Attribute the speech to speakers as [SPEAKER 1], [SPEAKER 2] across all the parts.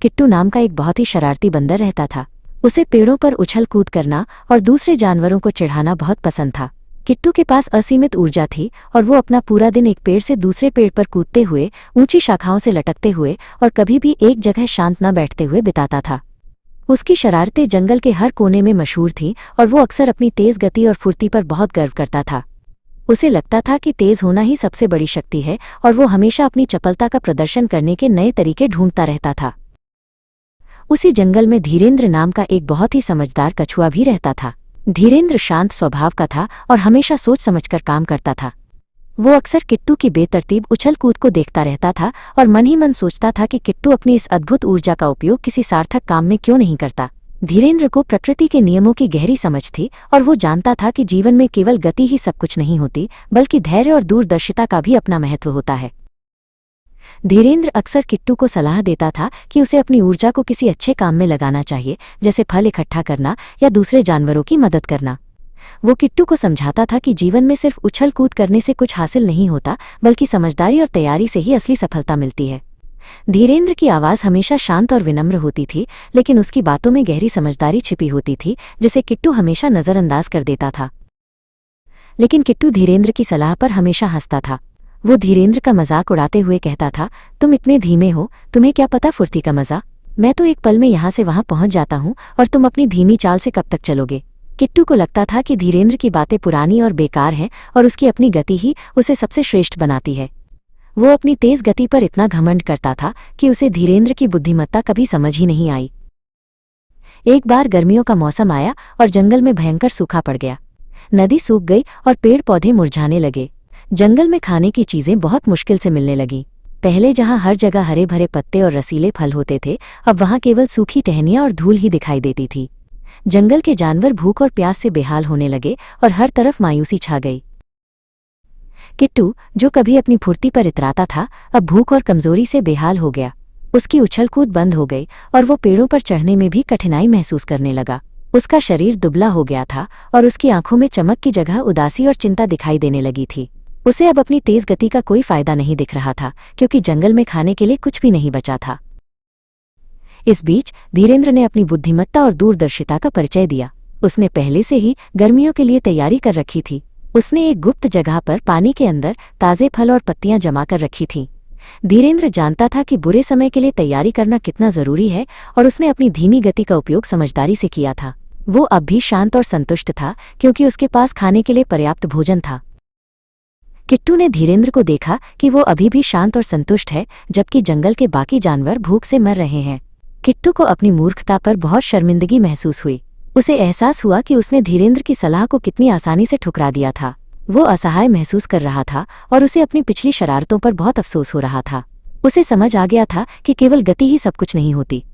[SPEAKER 1] किट्टू नाम का एक बहुत ही शरारती बंदर रहता था। उसे पेड़ों पर उछल कूद करना और दूसरे जानवरों को चिढ़ाना बहुत पसंद था। किट्टू के पास असीमित ऊर्जा थी और वो अपना पूरा दिन एक पेड़ से दूसरे पेड़ पर कूदते हुए, ऊंची शाखाओं से लटकते हुए और कभी भी एक जगह शांत न बैठते हुए बिताता था। उसकी शरारतें जंगल के हर कोने में मशहूर थीं और वो अक्सर अपनी तेज गति और फुर्ती पर बहुत गर्व करता था। उसे लगता था कि तेज होना ही सबसे बड़ी शक्ति है और वो हमेशा अपनी चपलता का प्रदर्शन करने के नए तरीके ढूंढता रहता था। उसी जंगल में धीरेन्द्र नाम का एक बहुत ही समझदार कछुआ भी रहता था। धीरेन्द्र शांत स्वभाव का था और हमेशा सोच समझकर काम करता था। वो अक्सर किट्टू की बेतरतीब उछल कूद को देखता रहता था और मन ही मन सोचता था कि किट्टू अपनी इस अद्भुत ऊर्जा का उपयोग किसी सार्थक काम में क्यों नहीं करता। धीरेन्द्र को प्रकृति के नियमों की गहरी समझ थी और वो जानता था कि जीवन में केवल गति ही सब कुछ नहीं होती, बल्कि धैर्य और दूरदर्शिता का भी अपना महत्व होता है। धीरेन्द्र अक्सर किट्टू को सलाह देता था कि उसे अपनी ऊर्जा को किसी अच्छे काम में लगाना चाहिए, जैसे फल इकट्ठा करना या दूसरे जानवरों की मदद करना। वो किट्टू को समझाता था कि जीवन में सिर्फ उछल कूद करने से कुछ हासिल नहीं होता, बल्कि समझदारी और तैयारी से ही असली सफलता मिलती है। धीरेन्द्र की आवाज़ हमेशा शांत और विनम्र होती थी, लेकिन उसकी बातों में गहरी समझदारी छिपी होती थी, जिसे किट्टू हमेशा नज़रअंदाज कर देता था। लेकिन किट्टू धीरेन्द्र की सलाह पर हमेशा हंसता था। वो धीरेन्द्र का मजाक उड़ाते हुए कहता था, तुम इतने धीमे हो, तुम्हें क्या पता फुर्ती का मजा। मैं तो एक पल में यहाँ से वहाँ पहुँच जाता हूँ और तुम अपनी धीमी चाल से कब तक चलोगे। किट्टू को लगता था कि धीरेन्द्र की बातें पुरानी और बेकार हैं और उसकी अपनी गति ही उसे सबसे श्रेष्ठ बनाती है। वो अपनी तेज गति पर इतना घमंड करता था कि उसे धीरेन्द्र की बुद्धिमत्ता कभी समझ ही नहीं आई। एक बार गर्मियों का मौसम आया और जंगल में भयंकर सूखा पड़ गया। नदी सूख गई और पेड़ पौधे मुरझाने लगे। जंगल में खाने की चीजें बहुत मुश्किल से मिलने लगीं। पहले जहां हर जगह हरे भरे पत्ते और रसीले फल होते थे, अब वहां केवल सूखी टहनियां और धूल ही दिखाई देती थी। जंगल के जानवर भूख और प्यास से बेहाल होने लगे और हर तरफ मायूसी छा गई। किट्टू, जो कभी अपनी फुर्ती पर इतराता था, अब भूख और कमजोरी से बेहाल हो गया। उसकी उछल कूद बंद हो गई और वो पेड़ों पर चढ़ने में भी कठिनाई महसूस करने लगा। उसका शरीर दुबला हो गया था और उसकी आंखों में चमक की जगह उदासी और चिंता दिखाई देने लगी थी। उसे अब अपनी तेज गति का कोई फायदा नहीं दिख रहा था, क्योंकि जंगल में खाने के लिए कुछ भी नहीं बचा था। इस बीच धीरेन्द्र ने अपनी बुद्धिमत्ता और दूरदर्शिता का परिचय दिया। उसने पहले से ही गर्मियों के लिए तैयारी कर रखी थी। उसने एक गुप्त जगह पर पानी के अंदर ताज़े फल और पत्तियां जमा कर रखी थीं। धीरेन्द्र जानता था कि बुरे समय के लिए तैयारी करना कितना जरूरी है और उसने अपनी धीमी गति का उपयोग समझदारी से किया था। वो अब भी शांत और संतुष्ट था, क्योंकि उसके पास खाने के लिए पर्याप्त भोजन था। किट्टू ने धीरेन्द्र को देखा कि वो अभी भी शांत और संतुष्ट है, जबकि जंगल के बाकी जानवर भूख से मर रहे हैं। किट्टू को अपनी मूर्खता पर बहुत शर्मिंदगी महसूस हुई। उसे एहसास हुआ कि उसने धीरेन्द्र की सलाह को कितनी आसानी से ठुकरा दिया था। वो असहाय महसूस कर रहा था और उसे अपनी पिछली शरारतों पर बहुत अफसोस हो रहा था। उसे समझ आ गया था कि केवल गति ही सब कुछ नहीं होती।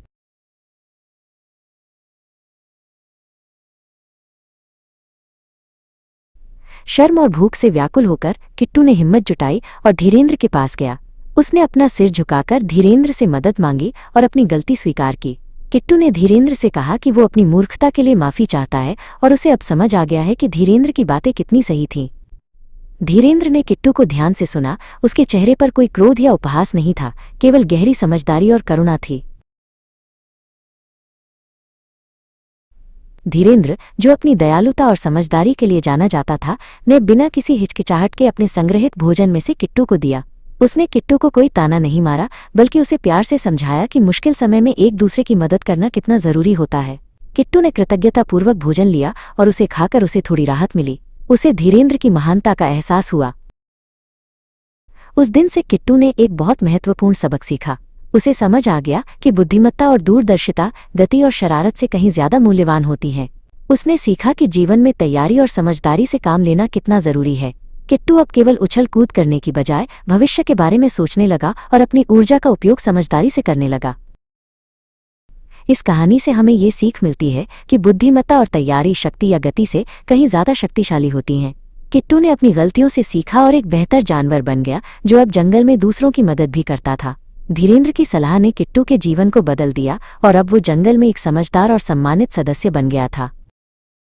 [SPEAKER 1] शर्म और भूख से व्याकुल होकर किट्टू ने हिम्मत जुटाई और धीरेन्द्र के पास गया। उसने अपना सिर झुकाकर धीरेन्द्र से मदद मांगी और अपनी गलती स्वीकार की। किट्टू ने धीरेन्द्र से कहा कि वो अपनी मूर्खता के लिए माफी चाहता है और उसे अब समझ आ गया है कि धीरेन्द्र की बातें कितनी सही थीं। धीरेन्द्र ने किट्टू को ध्यान से सुना। उसके चेहरे पर कोई क्रोध या उपहास नहीं था, केवल गहरी समझदारी और करुणा थी। धीरेन्द्र, जो अपनी दयालुता और समझदारी के लिए जाना जाता था, ने बिना किसी हिचकिचाहट के अपने संग्रहित भोजन में से किट्टू को दिया। उसने किट्टू को कोई ताना नहीं मारा, बल्कि उसे प्यार से समझाया कि मुश्किल समय में एक दूसरे की मदद करना कितना जरूरी होता है। किट्टू ने कृतज्ञतापूर्वक भोजन लिया और उसे खाकर उसे थोड़ी राहत मिली। उसे धीरेन्द्र की महानता का एहसास हुआ। उस दिन से किट्टू ने एक बहुत महत्वपूर्ण सबक सीखा। उसे समझ आ गया कि बुद्धिमत्ता और दूरदर्शिता गति और शरारत से कहीं ज्यादा मूल्यवान होती हैं। उसने सीखा कि जीवन में तैयारी और समझदारी से काम लेना कितना जरूरी है। किट्टू अब केवल उछल कूद करने की बजाय भविष्य के बारे में सोचने लगा और अपनी ऊर्जा का उपयोग समझदारी से करने लगा। इस कहानी से हमें ये सीख मिलती है कि बुद्धिमत्ता और तैयारी शक्ति या गति से कहीं ज्यादा शक्तिशाली होती हैं। किट्टू ने अपनी गलतियों से सीखा और एक बेहतर जानवर बन गया, जो अब जंगल में दूसरों की मदद भी करता था। धीरेन्द्र की सलाह ने किट्टू के जीवन को बदल दिया और अब वो जंगल में एक समझदार और सम्मानित सदस्य बन गया था।